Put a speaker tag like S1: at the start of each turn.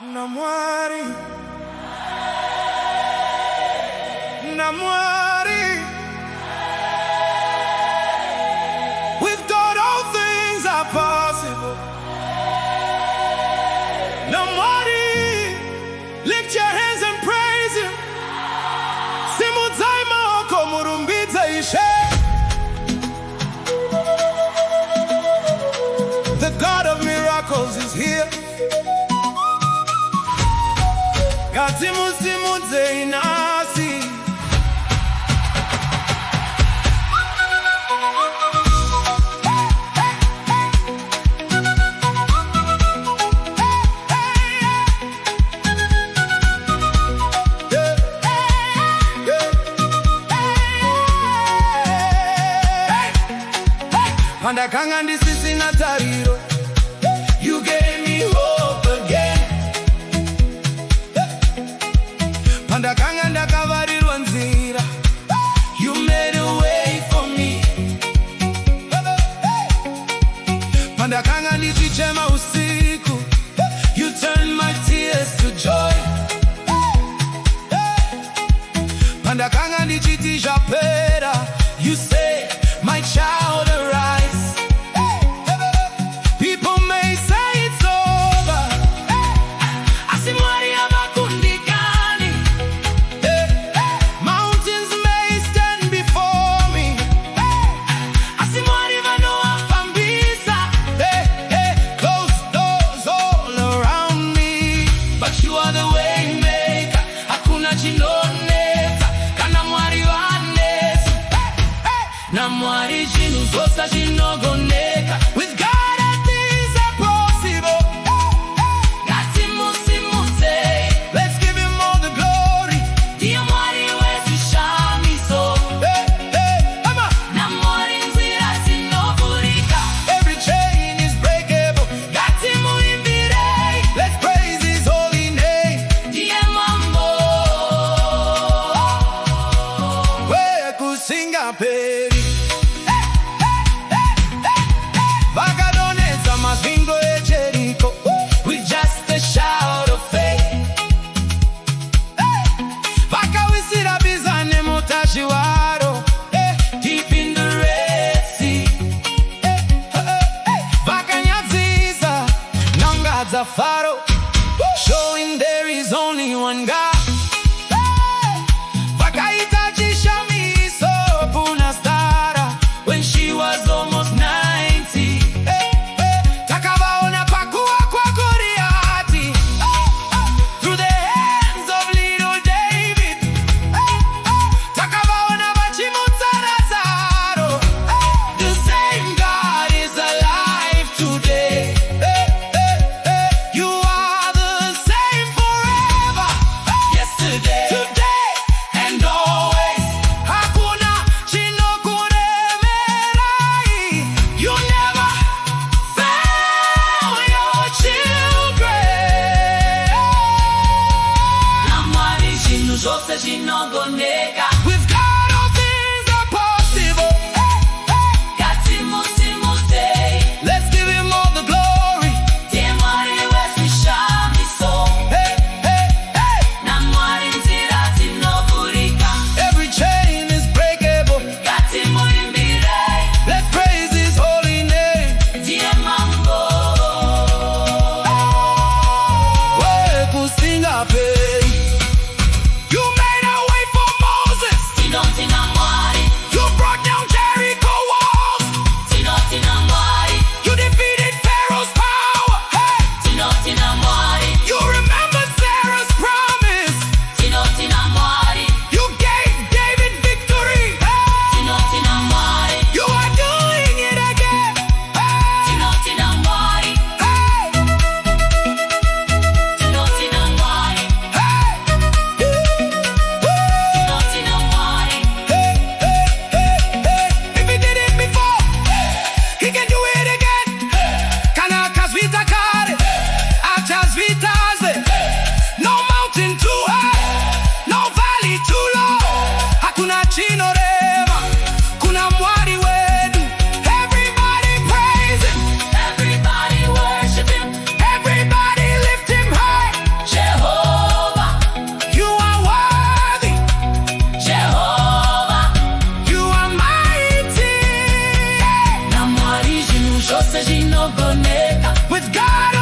S1: NaMwari, NaMwari. With God all things are possible. NaMwari, lift your hands and praise Him. Zvinedzimba okomurumbidza Ishe. The God of miracles is here. Ngatimusimudze inasi. Pandakanga ndisisina tariro, you gave me hope again. Pandakanga ndakavarirwa nzira, you made a way for me. Pandakanga ndichichema usiku, you turned my tears to joy. Pandakanga ndichiti zvapera, you say, my child arise. People may say it's over. Asimwari abakundikani. Mountains may stand before me. Asimwari vanowafambisa. Closed doors all around me, but you are the way maker. Hakuna chinonetsa kana Mwari vanetsa. NaMwari chinhu zvose zvinogoneka. With God all things are possible. Ngatimusimudze, let's give Him all the glory. Ndiye Mwari wezvishamiso. NaMwari nzira dzinovhurika. Every chain is breakable. Ngatimuimbirei, let's praise His holy name. Ndiye mambo wekusingaperi. Vakadonedza masvingo eJericho with just a shout of faith. Vakawisira bhiza nemutasvi waro deep in the Red Sea. Vakanyadzisa nyanga dzaFaro, showing there is only one God. Vakaita chishamiso kuna Stara when she was almost 90. Takavaona pakuwa kwa Goliath through the hands of little David. Takavaona vachimutsa Lazaro. The same God is alive today. You are the same forever, yesterday, today, and always. Hakuna chinokuremerai. You never fail your children. NaMwari chinhu zvose zvinogoneka. With God all things are possible. Ngatimusimudze, let's give Him all the glory. Ndiye Mwari wezvishamiso. NaMwari nzira dzinovhurika. Every chain is breakable. Ngatimuimbirei, let's praise His holy name. Ndiye mambo wekusingaperi. You made a way for Moses. With God